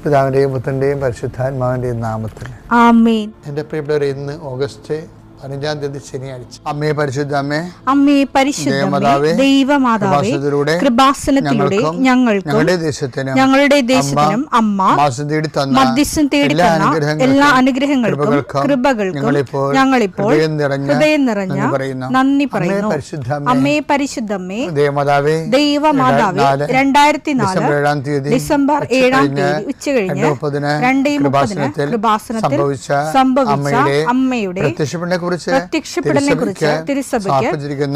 പിതാവിൻ്റെയും പുത്രൻ്റെയും പരിശുദ്ധാത്മാവിൻ്റെയും നാമത്തിൽ ആമേൻ. എൻ്റെ പ്രിയപ്പെട്ടവരെ, ഇന്ന് ഓഗസ്റ്റ് 15-ാം തീയതി ശനിയാഴ്ച. അമ്മേ പരിശുദ്ധ അമ്മേ, അമ്മേ പരിശുദ്ധമേ, ദൈവമാതാവേ, കൃപാസനത്തിലൂടെ ഞങ്ങൾക്കും ഞങ്ങളുടെ ദേശത്തിനും അമ്മ മധ്യസ്ഥം തേടി തന്ന എല്ലാ അനുഗ്രഹങ്ങൾക്കും കൃപകൾക്കും ഞങ്ങളിപ്പോൾ ഹൃദയം നിറഞ്ഞ നന്ദി പറയുന്നു. അമ്മേ പരിശുദ്ധമേ, ദൈവമാതാവേ, 2004 ഡിസംബർ 7-ാം തീയതി ഉച്ചകഴിഞ്ഞ് 2:30 കൃപാസനത്തിൽ സംഭവിച്ച അമ്മയുടെ പ്രത്യക്ഷപ്പെടലിനെക്കുറിച്ച് തിരുസഭയ്ക്ക്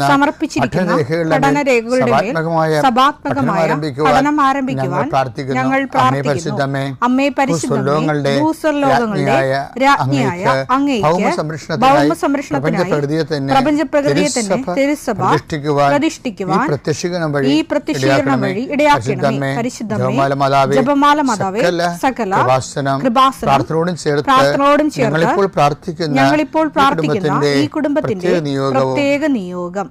സമർപ്പിച്ചിരിക്കുന്ന പഠനരേഖകളുടെ മേൽ സഭാത്മകമായ പഠനം ആരംഭിക്കുവാൻ ഞങ്ങൾ പ്രാർത്ഥിക്കുന്നു. അമ്മേ പരിശുദ്ധമേ, ഭൂസ്വർലോകങ്ങളുടെ രാജ്ഞിയായ അങ്ങേയ്ക്ക് ഭൗമസംരക്ഷണത്തിനായി പ്രപഞ്ചപ്രകൃതിയെ തന്നെ തിരുസഭ പ്രതിഷ്ഠിക്കുവാൻ ഈ പ്രത്യക്ഷീകരണം വഴി ഇടയാക്കണമേ. പരിശുദ്ധമേ, ജപമാല മാതാവേ, സകല കൃപാസനം പ്രാർത്ഥനയോടും ചേർത്ത് ഞങ്ങളിപ്പോൾ പ്രാർത്ഥിക്കുന്ന ഈ കുടുംബത്തിന്റെ പ്രത്യേക നിയോഗം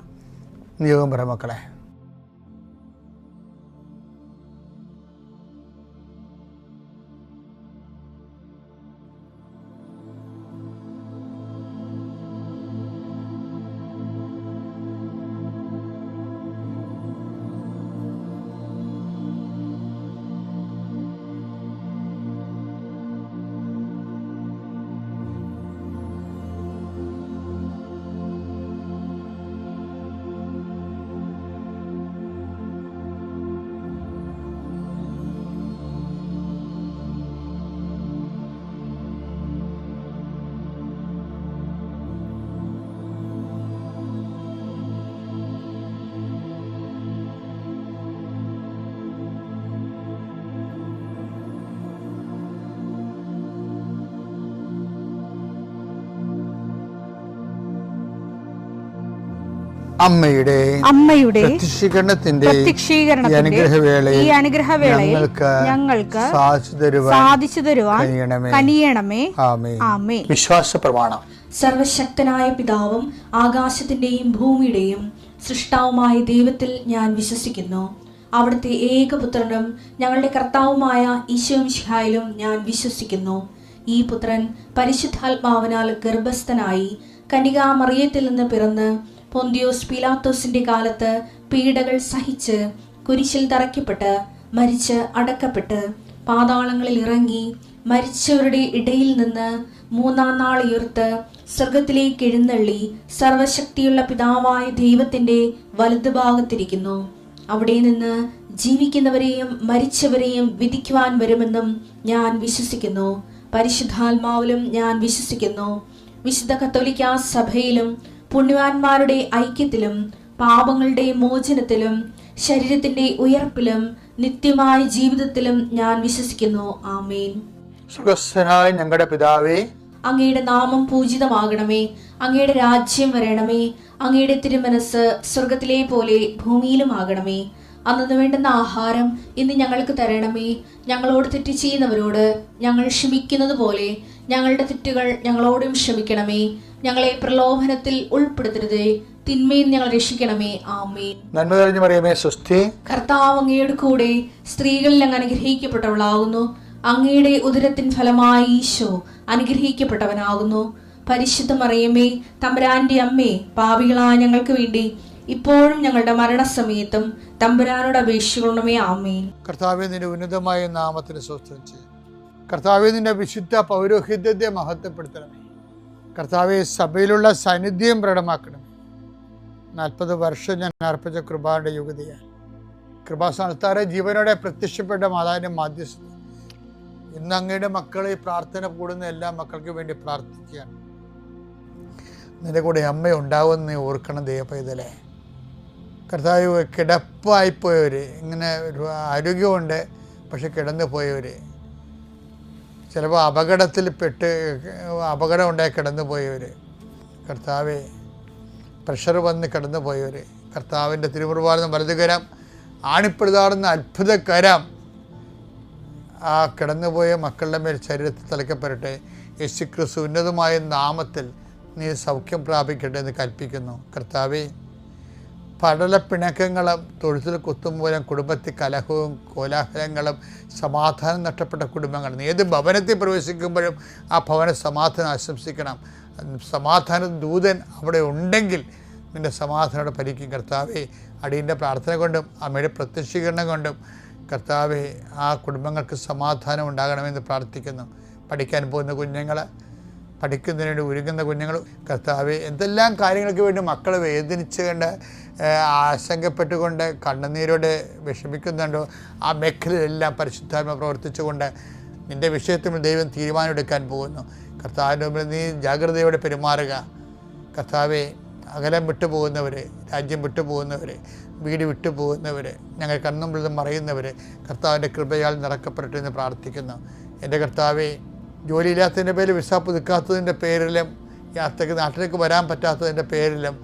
പറ മക്കളെ. അമ്മയുടെ പ്രത്യക്ഷീകരണത്തിന്റെ ഈ അനുഗ്രഹവേളയിൽ ഞങ്ങൾക്ക് സാധിച്ചു തരുവാൻ കനിയണമേ. ആമേൻ. വിശ്വാസ പ്രമാണം. സർവശക്തനായ പിതാവും ആകാശത്തിന്റെയും ഭൂമിയുടെയും സൃഷ്ടാവുമായ ദൈവത്തിൽ ഞാൻ വിശ്വസിക്കുന്നു. അവിടുത്തെ ഏകപുത്രനും ഞങ്ങളുടെ കർത്താവുമായ ഈശോമിശിഹായിലും ഞാൻ വിശ്വസിക്കുന്നു. ഈ പുത്രൻ പരിശുദ്ധാത്മാവിനാൽ ഗർഭസ്ഥനായി കന്യകാമറിയത്തിൽ നിന്ന് പിറന്ന് പൊന്തിയോസ് പീലാത്തോസിന്റെ കാലത്ത് പീഡകൾ സഹിച്ച് കുരിശിൽ തറയ്ക്കപ്പെട്ട് മരിച്ച് അടക്കപ്പെട്ട് പാതാളങ്ങളിൽ ഇറങ്ങി മരിച്ചവരുടെ ഇടയിൽ നിന്ന് 3-ാം നാൾ ഉയർത്ത് സ്വർഗത്തിലേക്ക് എഴുന്നള്ളി സർവശക്തിയുള്ള പിതാവായ ദൈവത്തിന്റെ വലതുഭാഗത്തിരിക്കുന്നു. അവിടെ നിന്ന് ജീവിക്കുന്നവരെയും മരിച്ചവരെയും വിധിക്കുവാൻ വരുമെന്നും ഞാൻ വിശ്വസിക്കുന്നു. പരിശുദ്ധാത്മാവിലും ഞാൻ വിശ്വസിക്കുന്നു. വിശുദ്ധ കത്തോലിക്കാ സഭയിലും പുണ്യവാന്മാരുടെ ഐക്യത്തിലും പാപങ്ങളുടെ മോചനത്തിലും ശരീരത്തിന്റെ ഉയർപ്പിലും നിത്യമായ ജീവിതത്തിലും ഞാൻ വിശ്വസിക്കുന്നു. ആമേൻ. സ്വർഗ്ഗസ്ഥനായ ഞങ്ങളുടെ പിതാവേ, അങ്ങയുടെ നാമം പൂജിതമാകണമേ. അങ്ങയുടെ രാജ്യം വരണമേ. അങ്ങയുടെ തിരുമനസ് സ്വർഗത്തിലെ പോലെ ഭൂമിയിലും ആകണമേ. അന്നു വേണ്ടുന്ന ആഹാരം ഇന്ന് ഞങ്ങൾക്ക് തരണമേ. ഞങ്ങളോട് തെറ്റ് ചെയ്യുന്നവരോട് ഞങ്ങൾ ക്ഷമിക്കുന്നത് പോലെ ഞങ്ങളുടെ തെറ്റുകൾ ഞങ്ങളോടും ക്ഷമിക്കണമേ. ഞങ്ങളെ പ്രലോഭനത്തിൽ ഉൾപ്പെടുത്തരുതേ, തിന്മയിൽ ഞങ്ങൾ രക്ഷിക്കണമേ. ആമേൻ. നന്മ നിറഞ്ഞ മറിയമേ, സ്വസ്തി. കർത്താവ് അങ്ങയുടെ കൂടെ സ്ത്രീകളിൽ അങ്ങ് അനുഗ്രഹിക്കപ്പെട്ടവളാകുന്നു. അങ്ങയുടെ ഉദരത്തിൻ ഫലമായി ഈശോ അനുഗ്രഹിക്കപ്പെട്ടവനാകുന്നു. പരിശുദ്ധ മറിയമേ, തമ്പുരാന്റെ അമ്മേ, പാപികളായ ഞങ്ങൾക്ക് വേണ്ടി ഇപ്പോഴും ഞങ്ങളുടെ മരണസമയത്തും തമ്പുരാനോട് അപേക്ഷിക്കണമേ. ആമേൻ. കർത്താവേ, നിന്റെ ഉന്നതമായ നാമത്തിന് സ്തോത്രം ചെയ്യും. കർത്താവേ, നിന്റെ വിശുദ്ധ പൗരോഹിത്യത്തെ മഹത്വപ്പെടുത്തണമേ. കർത്താവെ, സഭയിലുള്ള സാന്നിധ്യം പ്രകടമാക്കണമേ. 40 വർഷം ഞാൻ അർപ്പിച്ച കൃപാന്റെ യുഗതിയാണ്. കൃപാസ്ഥാനത്താറെ ജീവനോടെ പ്രത്യക്ഷപ്പെട്ട മാതാവിന്റെ മാധ്യസ്ഥ ഇന്ന് അങ്ങയുടെ മക്കളെ പ്രാർത്ഥന കൂടുന്ന എല്ലാ മക്കൾക്ക് വേണ്ടി പ്രാർത്ഥിക്കുകയാണ്. നിന്റെ കൂടെ അമ്മ ഉണ്ടാവുമെന്ന് ഓർക്കണം ദൈവപൈതലേ. കർത്താവ്, കിടപ്പായിപ്പോയവർ, ഇങ്ങനെ ഒരു ആരോഗ്യമുണ്ട് പക്ഷെ കിടന്നു പോയവർ, ചിലപ്പോൾ അപകടം ഉണ്ടായി കിടന്നു പോയവർ, കർത്താവെ പ്രഷർ വന്ന് കിടന്നു പോയവർ, കർത്താവിൻ്റെ തിരുമുറുവാർന്ന വലതുകരം ആണിപ്പെടുതാടുന്ന അത്ഭുതകരം ആ കിടന്നുപോയ മക്കളുടെ മേൽ ശരീരത്തിൽ തളിക്കപ്പെടട്ടെ. യേശുക്രിസ്തു ഉന്നതമായ നാമത്തിൽ നീ സൗഖ്യം പ്രാപിക്കട്ടെ എന്ന് കൽപ്പിക്കുന്നു. കർത്താവെ, പടലപ്പിണക്കങ്ങളും തൊഴുത്തിൽ കുത്തുമൂലം കുടുംബത്തിൽ കലഹവും കോലാഹലങ്ങളും സമാധാനം നഷ്ടപ്പെട്ട കുടുംബങ്ങൾ. നീ ഏത് ഭവനത്തിൽ പ്രവേശിക്കുമ്പോഴും ആ ഭവന സമാധാനം ആശംസിക്കണം. സമാധാന ദൂതൻ അവിടെ ഉണ്ടെങ്കിൽ നിൻ്റെ സമാധാനോടെ ഭരിക്കും. കർത്താവേ, അടിയൻ്റെ പ്രാർത്ഥന കൊണ്ടും അമ്മയുടെ പ്രത്യക്ഷീകരണം കൊണ്ടും കർത്താവേ, ആ കുടുംബങ്ങൾക്ക് സമാധാനം ഉണ്ടാകണമെന്ന് പ്രാർത്ഥിക്കുന്നു. പഠിക്കാൻ പോകുന്ന കുഞ്ഞുങ്ങൾ, പഠിക്കുന്നതിന് വേണ്ടി ഒരുങ്ങുന്ന കുഞ്ഞുങ്ങൾ, കർത്താവേ, എന്തെല്ലാം കാര്യങ്ങൾക്ക് വേണ്ടി മക്കൾ വേദനിച്ചുകൊണ്ട് ആശങ്കപ്പെട്ടുകൊണ്ട് കണ്ണുനീരോടെ വിഷമിക്കുന്നുണ്ടോ ആ മേഖലയിലെല്ലാം പരിശുദ്ധാത്മ പ്രവർത്തിച്ചുകൊണ്ട് നിൻ്റെ വിഷയത്തിൽ ദൈവം തീരുമാനമെടുക്കാൻ പോകുന്നു. കർത്താവിൻ്റെ മുമ്പിൽ നീ ജാഗ്രതയോടെ പെരുമാറുക. കർത്താവെ, അകലം വിട്ടുപോകുന്നവർ, രാജ്യം വിട്ടുപോകുന്നവർ, വീട് വിട്ടുപോകുന്നവർ, ഞങ്ങൾ കണ്ണുമ്പിൽ മറയുന്നവർ കർത്താവിൻ്റെ കൃപയാൽ നിറക്കപ്പെടട്ടെ എന്ന് പ്രാർത്ഥിക്കുന്നു. എൻ്റെ കർത്താവെ, ജോലിയില്ലാത്തതിൻ്റെ പേരിൽ വിസ പുതുക്കാത്തതിൻ്റെ പേരിലും യാത്രയ്ക്ക് നാട്ടിലേക്ക് വരാൻ പറ്റാത്തതിൻ്റെ പേരിലും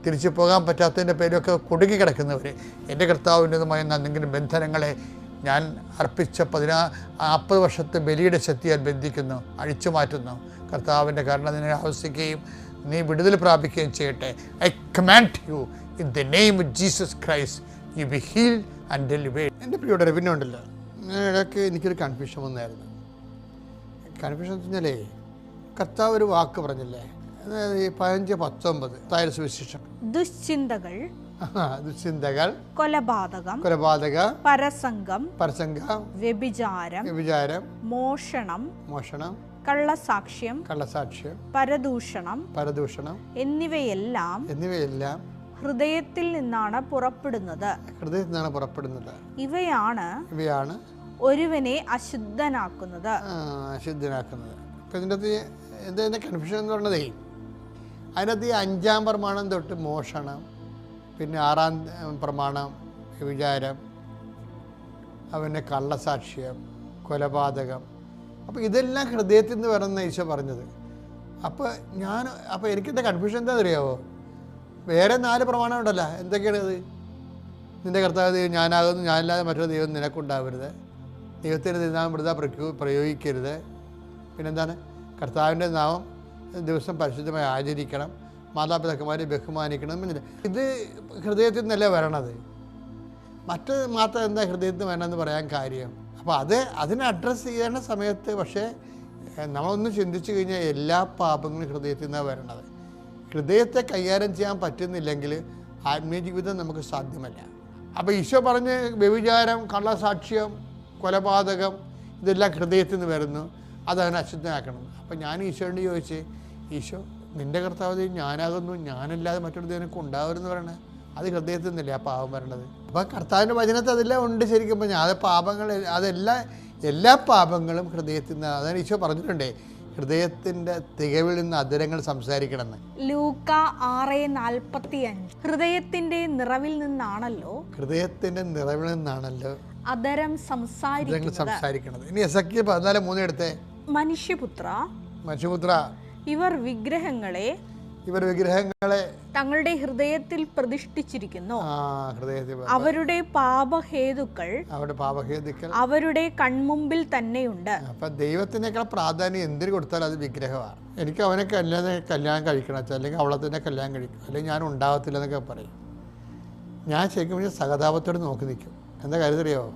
തിരിച്ചു പോകാൻ പറ്റാത്തതിൻ്റെ പേരിലൊക്കെ കുടുങ്ങിക്കിടക്കുന്നവർ, എൻ്റെ കർത്താവിൻ്റെതുമായ എന്തെങ്കിലും ബന്ധനങ്ങളെ ഞാൻ അർപ്പിച്ച 40 വർഷത്തെ ബലിയുടെ ശക്തിയാൽ ബന്ധിക്കുന്നു, അഴിച്ചു മാറ്റുന്നു. കർത്താവിൻ്റെ കരുണ നിന്നെ ആവശ്യിക്കുകയും നീ വിടുതൽ പ്രാപിക്കുകയും ചെയ്യട്ടെ. I command you in the name of Jesus Christ, you be healed and delivered. എൻ്റെ പ്രിയോടെ പിന്നെ ഉണ്ടല്ലോ, ഇടയ്ക്ക് എനിക്കൊരു കൺഫ്യൂഷൻ വന്നായിരുന്നു. കൺഫ്യൂഷൻ എന്ന് പറഞ്ഞാലേ, കർത്താവ് ഒരു വാക്ക് പറഞ്ഞില്ലേ, 15:19 താഴെ സുവിശേഷം, ദുശ്ചിന്തകൾ, കൊലപാതകം, പരസംഗം, വ്യഭിചാരം, മോഷണം, കള്ളസാക്ഷ്യം, പരദൂഷണം എന്നിവയെല്ലാം ഹൃദയത്തിൽ നിന്നാണ് പുറപ്പെടുന്നത്. ഇവയാണ് ഒരുവനെ അശുദ്ധനാക്കുന്നത്. ഇതിൻ്റെ കൺഫ്യൂഷൻ എന്ന് പറഞ്ഞതേ, അതിനകത്ത് ഈ 5-ാം പ്രമാണം തൊട്ട് മോഷണം, പിന്നെ 6-ാം പ്രമാണം വിചാരം, അവൻ്റെ കള്ളസാക്ഷ്യം, കൊലപാതകം, അപ്പോൾ ഇതെല്ലാം ഹൃദയത്തിൽ നിന്ന് വരുന്ന ഈശോ പറഞ്ഞത്. അപ്പോൾ എനിക്കെന്താ കൺഫ്യൂഷൻ എന്താണെന്ന് അറിയാമോ? വേറെ 4 പ്രമാണം ഉണ്ടല്ലോ, എന്തൊക്കെയാണിത്? നിൻ്റെ കർത്താവ് ദൈവം ഞാനാകുന്നു, ഞാനില്ലാതെ മറ്റൊരു ദൈവം നിനക്കുണ്ടാവരുത്, ദൈവത്തിൻ്റെ നാമം വെറുതെ പ്രയോഗിക്കരുത്, പിന്നെന്താണ്, കർത്താവിൻ്റെ നാമം ദിവസം പരിശുദ്ധമായി ആചരിക്കണം, മാതാപിതാക്കന്മാരെ ബഹുമാനിക്കണം. ഇത് ഹൃദയത്തിൽ നിന്നല്ലേ വരണത്. മറ്റ് മാത്രം എന്താ ഹൃദയത്തിൽ വരണമെന്ന് പറയാൻ കാര്യം? അപ്പോൾ അതിനെ അഡ്രസ്സ് ചെയ്യേണ്ട സമയത്ത് പക്ഷേ നമ്മളൊന്ന് ചിന്തിച്ചു കഴിഞ്ഞാൽ എല്ലാ പാപങ്ങളും ഹൃദയത്തിൽ നിന്നാണ് വരണത്. ഹൃദയത്തെ കൈകാര്യം ചെയ്യാൻ പറ്റുന്നില്ലെങ്കിൽ ആത്മീയ ജീവിതം നമുക്ക് സാധ്യമല്ല. അപ്പോൾ ഈശോ പറഞ്ഞ് വ്യഭിചാരം, കള്ളസാക്ഷ്യം, കൊലപാതകം ഇതെല്ലാം ഹൃദയത്തിൽ നിന്ന് വരുന്നു, അതവനെ അശുദ്ധനാക്കണം. അപ്പം ഞാൻ ഈശോയോട് ചോദിച്ച്, ഈശോ നിൻ്റെ കർത്താവ് ഞാനാകുന്നു, ഞാനല്ലാതെ മറ്റൊരു നിനക്ക് ഉണ്ടാവരുമെന്ന് പറയണേ, അത് ഹൃദയത്തിൽ നിന്നല്ലേ ആ പാപം വരണത്? അപ്പം കർത്താവിൻ്റെ വചനത്തിൽ അതെല്ലാം ഉണ്ട്. ശരിക്കും പറഞ്ഞാൽ അത് പാപങ്ങൾ, എല്ലാ പാപങ്ങളും ഹൃദയത്തിൽ നിന്ന്. അതാണ് ഈശോ പറഞ്ഞിട്ടുണ്ടേ, ഹൃദയത്തിന്റെ തികവിൽ നിന്ന് അധരങ്ങൾ സംസാരിക്കണമെന്ന്. ലൂക്ക 6:45 ഹൃദയത്തിന്റെ നിറവിൽ നിന്നാണല്ലോ അധരം സംസാരിക്കുന്നത്. ഇനി എസെക്കിയേൽ 14:3 എടുത്തേ. മനുഷ്യപുത്ര ഇവർ വിഗ്രഹങ്ങളെ തങ്ങളുടെ ഹൃദയത്തിൽ പ്രതിഷ്ഠിച്ചിരിക്കുന്നു. അവരുടെ പാപഹേതുക്കൾ അവരുടെ കൺമുമ്പിൽ തന്നെയുണ്ട്. അപ്പൊ ദൈവത്തിനേക്കാൾ പ്രാധാന്യം എന്തിനു കൊടുത്താലും അത് വിഗ്രഹമാണ്. എനിക്ക് അവനെ കല്യാണം കഴിക്കണം, അല്ലെങ്കിൽ അവളെ തന്നെ കല്യാണം കഴിക്കും, അല്ലെങ്കിൽ ഞാൻ ഉണ്ടാകത്തില്ല എന്നൊക്കെ പറയും. ഞാൻ ശരിക്കും സഹതാപത്തോട് നോക്കി നിൽക്കും. എന്താ കാര്യം അറിയാമോ?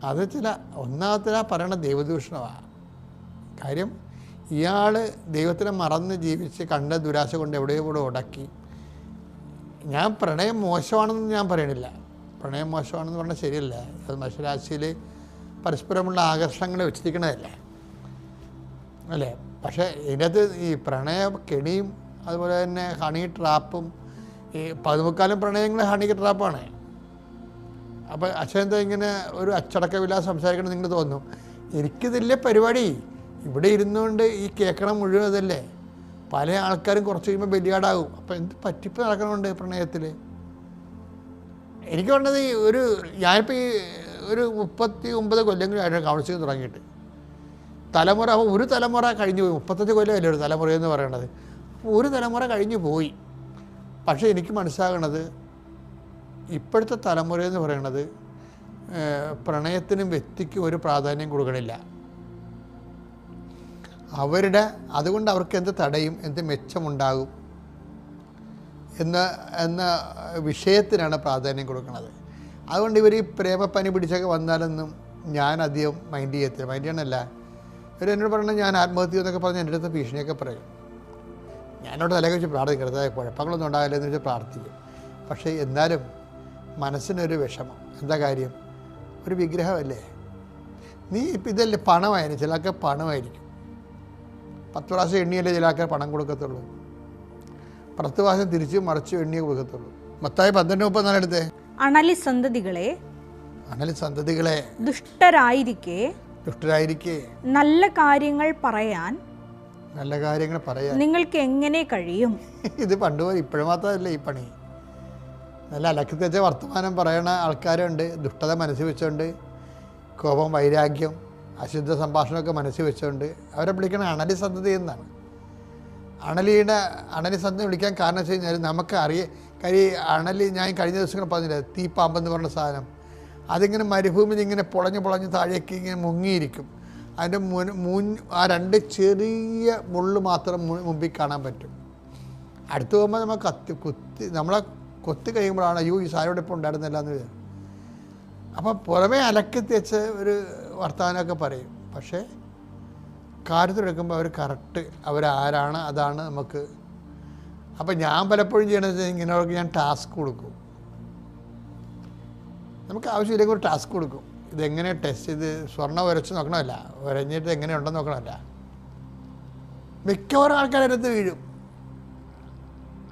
അത് ഒന്നാമത്തെ പറയണ ദൈവദൂഷണമാണ്. കാര്യം ഇയാൾ ദൈവത്തിനെ മറന്ന് ജീവിച്ച് കണ്ട ദുരാശ കൊണ്ട് എവിടെയോ കൂടെ ഉടക്കി. ഞാൻ പ്രണയം മോശമാണെന്ന് ഞാൻ പറയണില്ല, പ്രണയം മോശമാണെന്ന് പറഞ്ഞാൽ ശരിയല്ല. അത് മനുഷ്യരാശിയിൽ പരസ്പരമുള്ള ആകർഷണങ്ങൾ വെച്ചിരിക്കണതല്ലേ അല്ലേ? പക്ഷേ ഇതിനകത്ത് ഈ പ്രണയ കെണിയും അതുപോലെ തന്നെ ഹണി ട്രാപ്പും, ഈ 14 പ്രണയങ്ങൾ ഹണി ട്രാപ്പാണ്. അപ്പോൾ അച്ഛനെന്താ ഇങ്ങനെ ഒരു അച്ചടക്കമില്ലാതെ സംസാരിക്കണം നിങ്ങൾ തോന്നും. എനിക്കിതില്ലേ പരിപാടി, ഇവിടെ ഇരുന്നുകൊണ്ട് ഈ കേൾക്കണം മുഴുവൻ അതല്ലേ. പല ആൾക്കാരും കുറച്ച് കഴിയുമ്പോൾ ബലിയാടാകും. അപ്പോൾ എന്ത് പറ്റിപ്പ് നടക്കണമുണ്ട് പ്രണയത്തിൽ. എനിക്ക് പറഞ്ഞത് ഞാനിപ്പോൾ ഈ ഒരു 39 കൊല്ലങ്ങളായിട്ട് കൗൺസിലിംഗ് തുടങ്ങിയിട്ട് തലമുറ. അപ്പോൾ ഒരു തലമുറ കഴിഞ്ഞു പോയി. 35 കൊല്ലമല്ലേ ഒരു തലമുറയെന്ന് പറയണത്. അപ്പോൾ ഒരു തലമുറ കഴിഞ്ഞു പോയി. പക്ഷേ എനിക്ക് മനസ്സിലാകണത് ഇപ്പോഴത്തെ തലമുറയെന്ന് പറയണത് പ്രണയത്തിനും വ്യക്തിക്കും ഒരു പ്രാധാന്യം കൊടുക്കണില്ല. അതുകൊണ്ട് അവർക്ക് എന്ത് തടയും, എന്ത് മെച്ചമുണ്ടാകും എന്ന വിഷയത്തിനാണ് പ്രാധാന്യം കൊടുക്കുന്നത്. അതുകൊണ്ട് ഇവർ ഈ പ്രേമപ്പനി പിടിച്ചൊക്കെ വന്നാലൊന്നും ഞാൻ അധികം മൈൻഡ് ചെയ്യത്തില്ല. മൈൻഡ് ചെയ്യണമല്ല, ഇവർ എന്നോട് പറഞ്ഞാൽ ഞാൻ ആത്മഹത്യ എന്നൊക്കെ പറഞ്ഞ് എൻ്റെ അടുത്ത് ഭീഷണിയൊക്കെ പറയും. ഞാനോട് തലയൊക്കെ വെച്ച് പ്രാർത്ഥിക്കരുത്, കുഴപ്പങ്ങളൊന്നും ഉണ്ടാകില്ല എന്ന് വെച്ച് പ്രാർത്ഥിക്കും. പക്ഷേ എന്നാലും മനസ്സിനൊരു വിഷമം. എന്താ കാര്യം? ഒരു വിഗ്രഹമല്ലേ നീ. ഇപ്പം ഇതല്ലേ പണമായിരുന്നു, ചിലർക്ക് പണമായിരിക്കും. 10 പ്രാവശ്യം എണ്ണിയല്ലേ ചില ആൾക്കാർ പണം കൊടുക്കത്തുള്ളൂ. 10 പ്രാവശ്യം തിരിച്ച് മറിച്ച് എണ്ണിയേ കൊടുക്കത്തുള്ളൂ. മത്തായി 12:34 എടുത്തേ. അണലി സന്തതികളെ ദുഷ്ടരായിരിക്കെ നല്ല കാര്യങ്ങൾ പറയാൻ നിങ്ങൾക്ക് എങ്ങനെ കഴിയും? ഇത് പണ്ടുപോലെ ഇപ്പോഴും മാത്രമല്ല ഈ പണി. നല്ല അലക്കി തെച്ച വർത്തമാനം പറയണ ആൾക്കാരുണ്ട്. ദുഷ്ടത മനസ്സിൽ വെച്ചുകൊണ്ട്, കോപം, വൈരാഗ്യം, അശുദ്ധ സംഭാഷണമൊക്കെ മനസ്സിൽ വെച്ചുകൊണ്ട് അവരെ വിളിക്കണ അണലി സന്തതി എന്നാണ്. അണലി സന്തതി വിളിക്കാൻ കാരണം വെച്ച് കഴിഞ്ഞാൽ നമുക്ക് അണലി, ഞാൻ കഴിഞ്ഞ ദിവസങ്ങൾ പറഞ്ഞില്ല, തീപ്പാമ്പെന്ന് പറഞ്ഞ സാധനം, അതിങ്ങനെ മരുഭൂമിയിൽ ഇങ്ങനെ പൊളഞ്ഞ് താഴേക്ക് ഇങ്ങനെ മുങ്ങിയിരിക്കും. അതിൻ്റെ ആ 2 ചെറിയ മുള്ള് മാത്രം മുമ്പിൽ കാണാൻ പറ്റും. അടുത്ത് പോകുമ്പോൾ നമ്മൾ നമ്മളെ കൊത്തി കഴിയുമ്പോഴാണ് അയ്യോ ഈ സാധനം ഇപ്പോൾ ഉണ്ടായിരുന്നില്ല എന്ന് വരും. അപ്പം പുറമേ അലക്കി തെച്ച് ഒരു വർത്തമാനമൊക്കെ പറയും. പക്ഷേ കാര്യത്തിലെടുക്കുമ്പോൾ അവർ കറക്റ്റ് അവരാരാണ് അതാണ് നമുക്ക്. അപ്പം ഞാൻ പലപ്പോഴും ചെയ്യണത് ഇങ്ങനെയൊക്കെ ഞാൻ ടാസ്ക് കൊടുക്കും. നമുക്ക് ആവശ്യമില്ലെങ്കിൽ ഒരു ടാസ്ക് കൊടുക്കും. ഇതെങ്ങനെ ടെസ്റ്റ് ചെയ്ത് സ്വർണ്ണം ഉരച്ച് നോക്കണമല്ല, ഉരഞ്ഞിട്ട് എങ്ങനെയുണ്ടെന്ന് നോക്കണമല്ല. മിക്കവാറും ആൾക്കാരടുത്ത് വീഴും.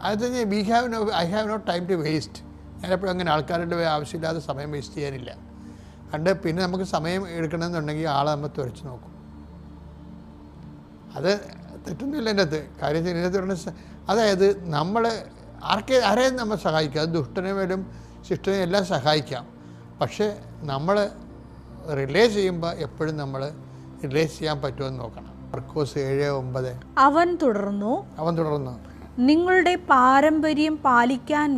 അത് I have no time to waste. ഞാനെപ്പോഴും അങ്ങനെ ആൾക്കാരുടെ ആവശ്യമില്ലാതെ സമയം വേസ്റ്റ് ചെയ്യാനില്ല. പിന്നെ നമുക്ക് സമയം എടുക്കണമെന്നുണ്ടെങ്കിൽ ആളെ നമ്മൾ തുരച്ച് നോക്കും. അത് തെറ്റൊന്നുമില്ല എൻ്റെ അകത്ത്. കാര്യം ഇതിനകത്ത് പറഞ്ഞ അതായത് നമ്മൾ ആരെയും നമ്മൾ സഹായിക്കാം. അത് ദുഷ്ടനെയും ശിഷ്ടനെയും എല്ലാം സഹായിക്കാം. പക്ഷേ നമ്മൾ റിലേ ചെയ്യുമ്പോൾ എപ്പോഴും നമ്മൾ റിലേ ചെയ്യാൻ പറ്റുമെന്ന് നോക്കണം. മർക്കോസ് 7:9. അവൻ തുടർന്നു നിങ്ങളുടെ പാരമ്പര്യം പാലിക്കാൻ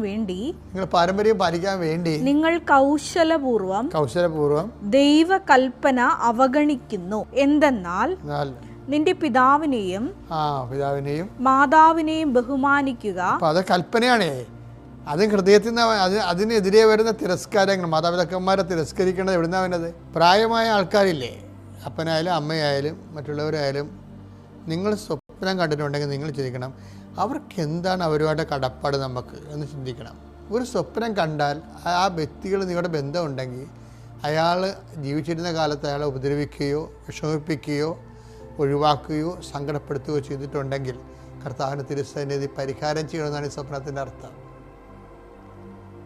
വേണ്ടി നിങ്ങൾ കൗശലപൂർവം ദൈവകൽപ്പന അവഗണിക്കുന്നു. എന്തെന്നാൽ നിന്റെ പിതാവിനെയും മാതാവിനെയും ബഹുമാനിക്കുക. അത് കൽപ്പനയാണേ. അത് ഹൃദയത്തിൽ നിന്ന് അതിനെതിരെ വരുന്ന തിരസ്കാരങ്ങൾ, മാതാപിതാക്കന്മാരെ തിരസ്കരിക്കേണ്ടത് എവിടുന്നാ വരുന്നത്? പ്രായമായ ആൾക്കാരില്ലേ, അപ്പനായാലും അമ്മയായാലും മറ്റുള്ളവരായാലും, നിങ്ങൾ സ്വപ്നം കണ്ടിട്ടുണ്ടെങ്കിൽ നിങ്ങൾ ചിന്തിക്കണം അവർക്ക് എന്താണ് അവരുമായിട്ട് കടപ്പാട് നമുക്ക് എന്ന് ചിന്തിക്കണം. ഒരു സ്വപ്നം കണ്ടാൽ ആ വ്യക്തികൾ നിങ്ങളുടെ ബന്ധമുണ്ടെങ്കിൽ അയാൾ ജീവിച്ചിരുന്ന കാലത്ത് അയാളെ ഉപദ്രവിക്കുകയോ വിഷമിപ്പിക്കുകയോ ഒഴിവാക്കുകയോ സങ്കടപ്പെടുത്തുകയോ ചെയ്തിട്ടുണ്ടെങ്കിൽ കർത്താവിന് തിരുസന്നിധി പരിഹാരം ചെയ്യണമെന്നാണ് ഈ സ്വപ്നത്തിൻ്റെ അർത്ഥം.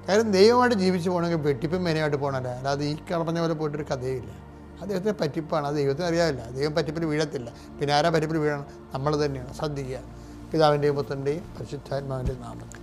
കാര്യം ദൈവമായിട്ട് ജീവിച്ചു പോകണമെങ്കിൽ വെട്ടിപ്പും മെനയായിട്ട് പോകണമല്ല, അല്ലാതെ ഈ പറഞ്ഞ പോലെ പോയിട്ടൊരു കഥയില്ല. അദ്ദേഹത്തിന് പറ്റിപ്പാണ്, അത് ദൈവത്തിന് അറിയാമില്ല. ദൈവം പറ്റിപ്പിൽ വീഴത്തില്ല. പിന്നെ ആരാ പറ്റിപ്പിൽ വീഴണം? നമ്മൾ തന്നെയാണ്. ശ്രദ്ധിക്കുക. പിതാവിൻ്റെയും പുത്രൻ്റെയും പരിശുദ്ധാത്മാവിൻ്റെയും നാമത്തിൽ.